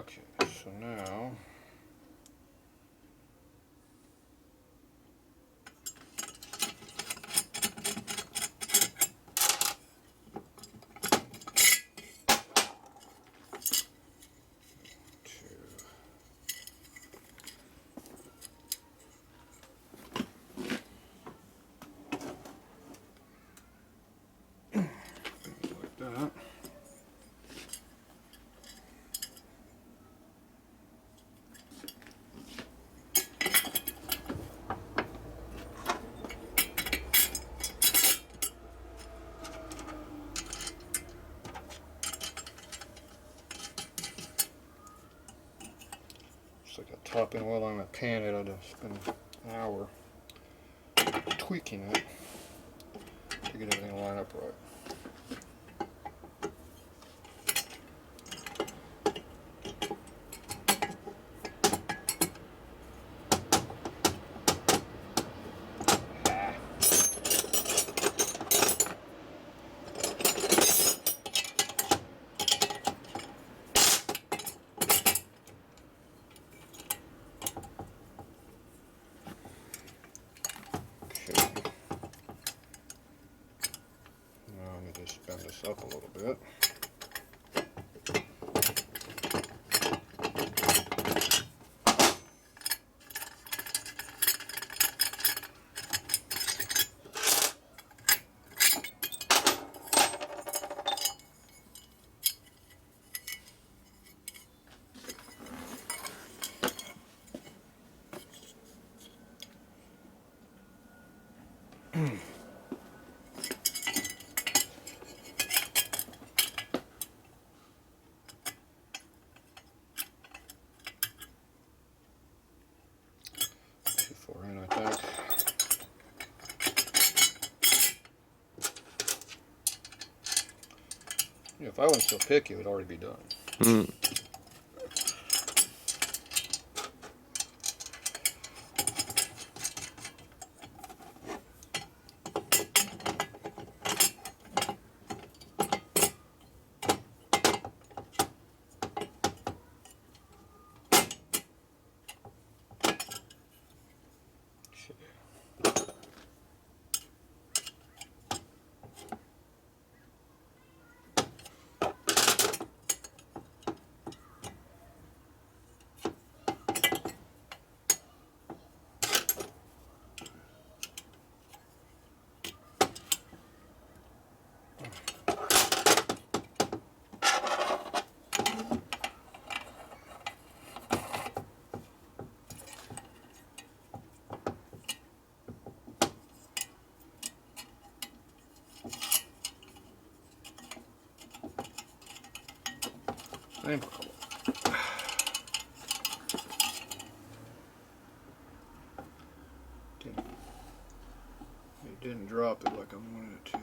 Okay, so now like that. Just like a topping while I'm at pan it, I'd spend an hour tweaking it to get everything to line up right. Now let me just bend this up a little bit. Too far in, I think. Yeah, if I wasn't so picky, it would already be done. Mm. Same color. It didn't drop it like I wanted it to.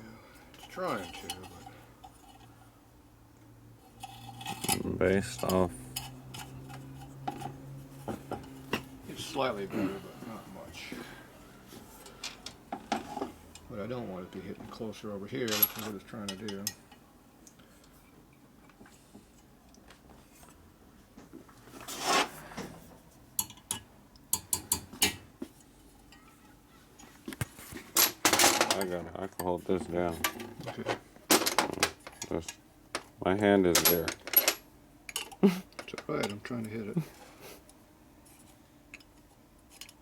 It's trying to, but Based off. it's slightly better, but not much. But I don't want it to be hitting closer over here. That's what it's trying to do. I got it. I can hold this down. Okay. Just, my hand is there. It's alright, I'm trying to hit it.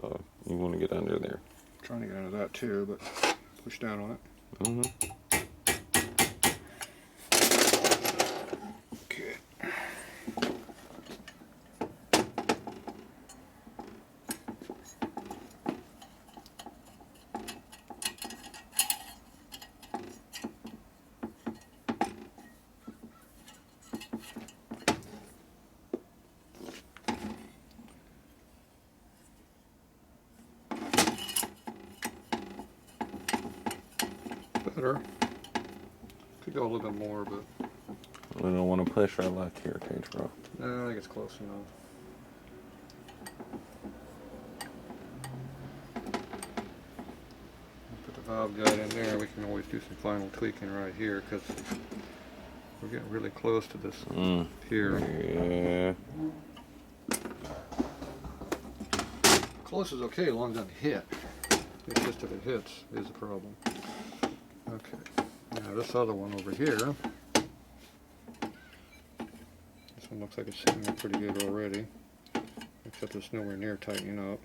Oh, you want to get under there. I'm trying to get under that too, but push down on it. Mm-hmm. Okay. Better. Could go a little bit more, but We don't want to push our luck here, Tatro. no, I think it's close enough. Put the valve guide in there. We can always do some final tweaking right here because We're getting really close to this here. Yeah. Close is okay as long as it doesn't hit. It's just if it hits is the problem. Okay. Now this other one over here. This one looks like it's sitting there pretty good already. Except it's nowhere near tightening up.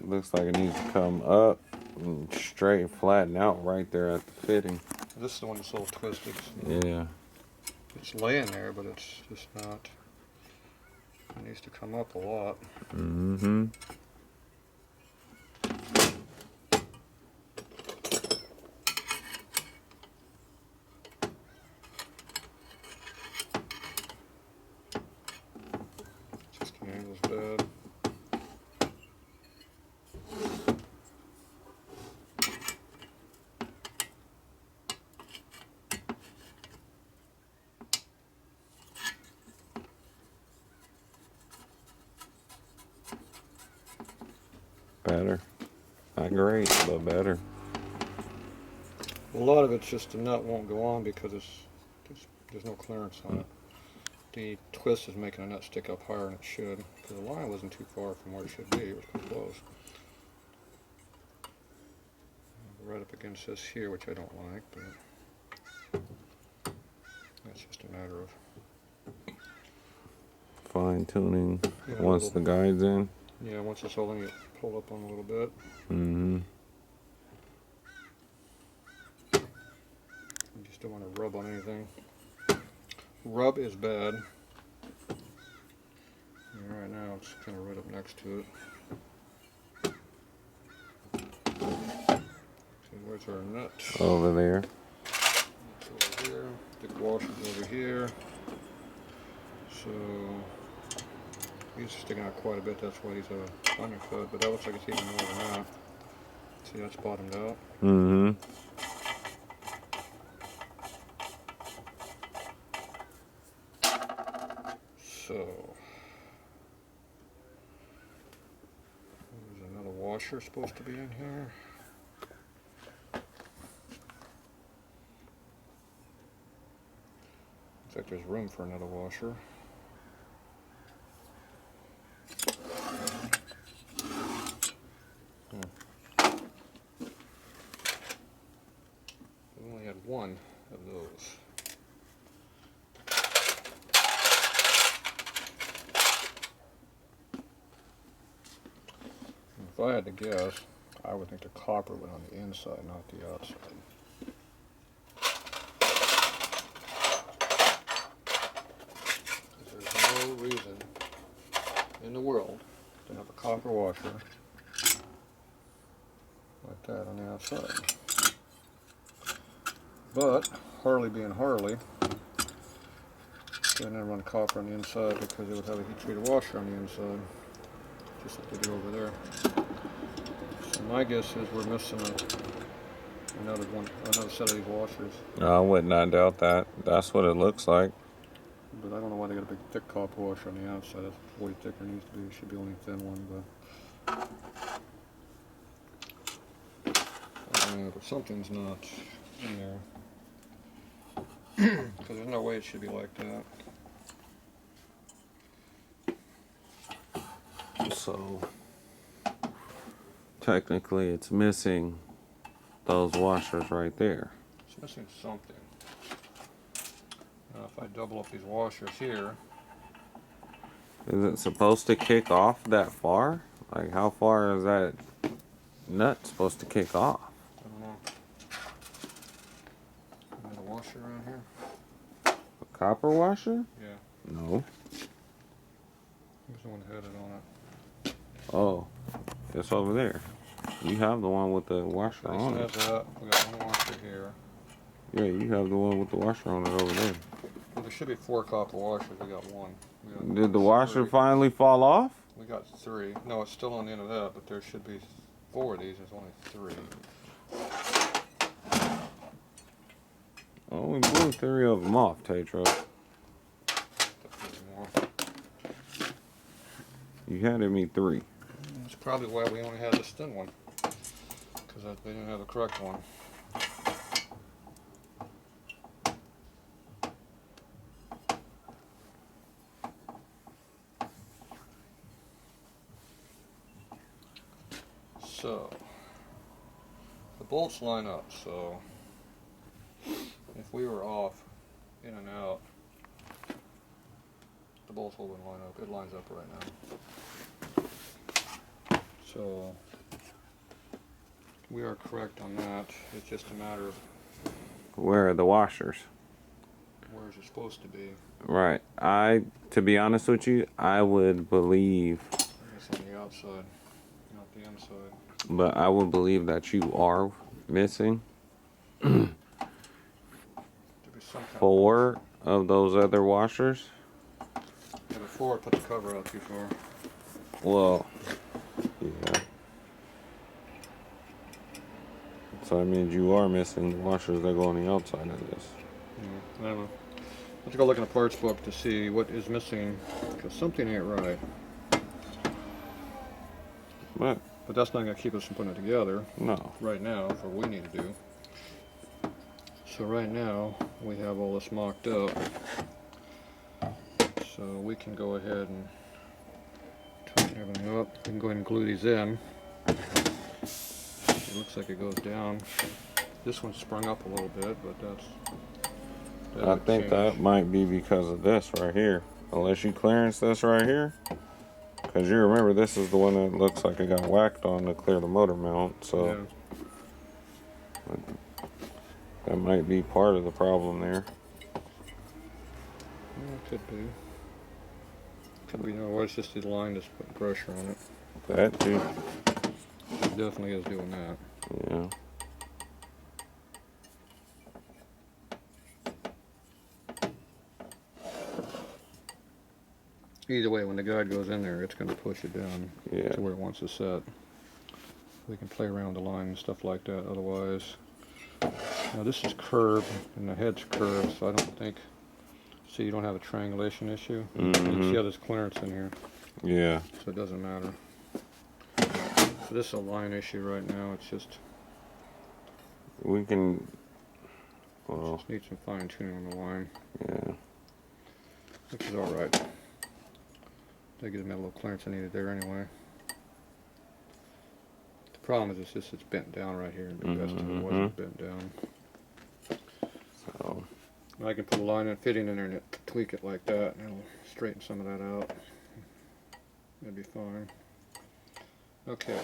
Looks like it needs to come up and straight, flatten out right there at the fitting. This is the one that's a little twisted. Yeah. It's laying there, but it's just not. It needs to come up a lot. Just the angle's bad. Better. Not great, but better. A lot of it's just the nut won't go on because there's no clearance on it. The twist is making the nut stick up higher than it should, because the line wasn't too far from where it should be. It was pretty close. Right up against this here, which I don't like, but that's just a matter of Fine tuning once the little, guide's in. yeah, once this whole thing gets pulled up on a little bit. Mm-hmm. You just don't want to rub on anything. Rub is bad. And right now it's kind of right up next to it. So where's our nut? Over there. It's over here. The washer's over here. So he's sticking out quite a bit. That's why he's undercut. But that looks like it's even more than that. See, that's bottomed out. Mm-hmm. So there's another washer supposed to be in here. Looks like there's room for another washer. We only had one of those. If I had to guess, I would think the copper went on the inside, not the outside. There's no reason in the world to have a copper washer like that on the outside. But Harley being Harley, they didn't run copper on the inside because they would have a heat treated washer on the inside, just like they do over there. So my guess is we're missing another set of these washers. I would not doubt that. That's what it looks like. But I don't know why they got a big thick copper washer on the outside. That's way thicker than it needs to be. It should be only a thin one, but something's not in there. Because there's no way it should be like that. So technically it's missing those washers right there. It's missing something. Now if I double up these washers here, Is it supposed to kick off that far? Like how far is that nut supposed to kick off? I don't know. Another washer around here? A copper washer? Yeah. No. Here's the one headed on it. Oh, it's over there. You have the one with the washer This on has it. that. We got one washer here. Yeah, you have the one with the washer on it over there. Well, there should be 4 copper washers. We got one. Did the washer 3. finally fall off? We got 3. No, it's still on the end of that, but there should be 4 of these. There's only 3. Oh, we blew 3 of them off, Tatro. You handed me 3. That's probably why we only had this thin one, because they didn't have the correct one. bolts line up, so if we were off in and out, the bolts wouldn't line up. It lines up right now. So we are correct on that. It's just a matter of Where are the washers? where is it supposed to be. Right. To be honest with you, I would believe, It's on the outside, not the inside. but I would believe that you are missing To be some kind 4 of those other washers. Yeah, before I put the cover out too far. Well, yeah. So that means you are missing the washers that go on the outside of this. Yeah, I don't know. Let's go look in the parts book to see what is missing, because something ain't right. But But that's not going to keep us from putting it together no. right now for what we need to do. So right now we have all this mocked up. So we can go ahead and tighten everything up. We can go ahead and glue these in. It looks like it goes down. This one sprung up a little bit, but I think that might be because of this right here. Unless you clearance this right here. Because you remember this is the one that looks like it got whacked on to clear the motor mount. So yeah. that might be part of the problem there. Yeah, could be. Could be, or it's just the line that's putting pressure on it. That too. It definitely is doing that. Yeah. Either way, when the guide goes in there, it's going to push it down Yeah. to where it wants to set. We can play around the line and stuff like that otherwise. Now this is curved and the head's curved, so I don't think, see, you don't have a triangulation issue. You can see how there's clearance in here, Yeah. so it doesn't matter. So this is a line issue right now. It's just, We can. Well, just need some fine tuning on the line, yeah. which is alright. That gives me a little clearance I needed there anyway. The problem is it's bent down right here, and the best if it wasn't bent down. So. I can put a line and fitting in there and tweak it like that, and it'll straighten some of that out. That'd be fine. Okay,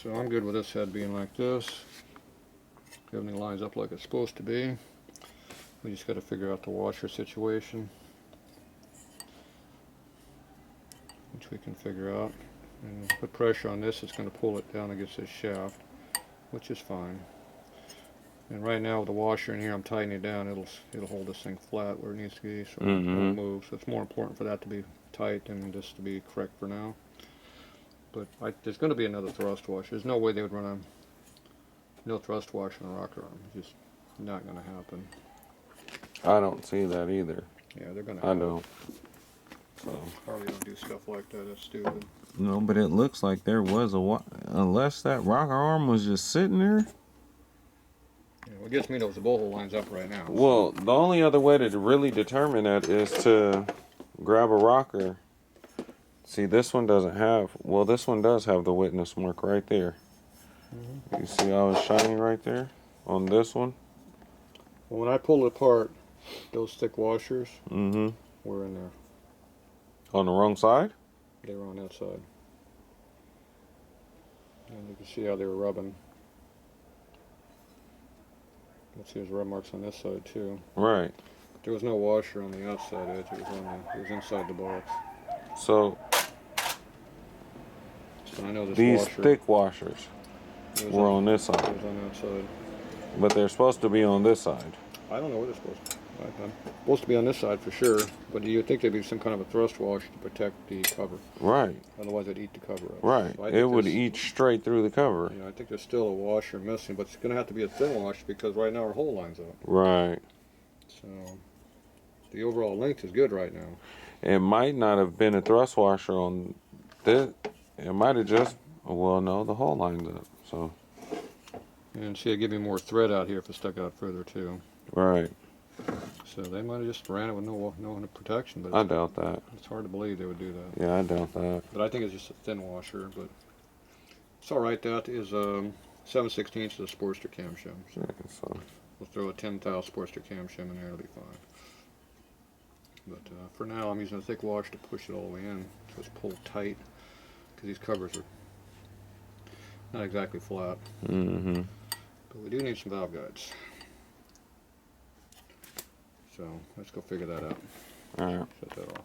so I'm good with this head being like this. Everything lines up like it's supposed to be. We just got to figure out the washer situation, which we can figure out. And put pressure on this, it's going to pull it down against this shaft, which is fine. And right now with the washer in here, I'm tightening it down. It'll hold this thing flat where it needs to be, so it won't move. So it's more important for that to be tight than just to be correct for now. But there's going to be another thrust washer. There's no way they would run no thrust washer on a rocker arm. It's just not going to happen. I don't see that either. Yeah, they're going to. I don't. So Harley don't do stuff like that. That's stupid. No, but it looks like there was unless that rocker arm was just sitting there. Yeah, what gets me though is the bolt hole lines up right now. Well, the only other way to really determine that is to grab a rocker. See, this one doesn't have. Well, this one does have the witness mark right there. You see how it's shining right there on this one? Well, when I pulled it apart, those thick washers Mm-hmm. were in there. On the wrong side? They were on that side. And you can see how they were rubbing. Let's see, there's rub marks on this side too. Right. There was no washer on the outside edge. It was inside the box. So So I know this these washer. thick washers were on this It side, was on that side. but they're supposed to be on this side. I don't know where they're supposed to be. I'm supposed to be on this side for sure, but you'd think there'd be some kind of a thrust washer to protect the cover. Right. Otherwise, it'd eat the cover up. Right. So I It think would there's- eat straight through the cover. I think there's still a washer missing, but it's going to have to be a thin washer because right now our hole line's up. Right. So the overall length is good right now. It might not have been a thrust washer on this. It might have just. Well, no, the whole line's up. So. And see, it give me more thread out here if it stuck out further too. Right. So they might have just ran it with no protection, but I doubt that. it's hard to believe they would do that. Yeah, I doubt that. But I think it's just a thin washer, but it's all right. That is 7/16 is a Sportster cam shim. So Yeah, so we'll throw a 10 thou Sportster cam shim in there, it'll be fine. But for now, I'm using a thick wash to push it all the way in, so it's pulled tight, because these covers are not exactly flat. mm-hmm. But we do need some valve guides. So let's go figure that out. All right. Shut that off.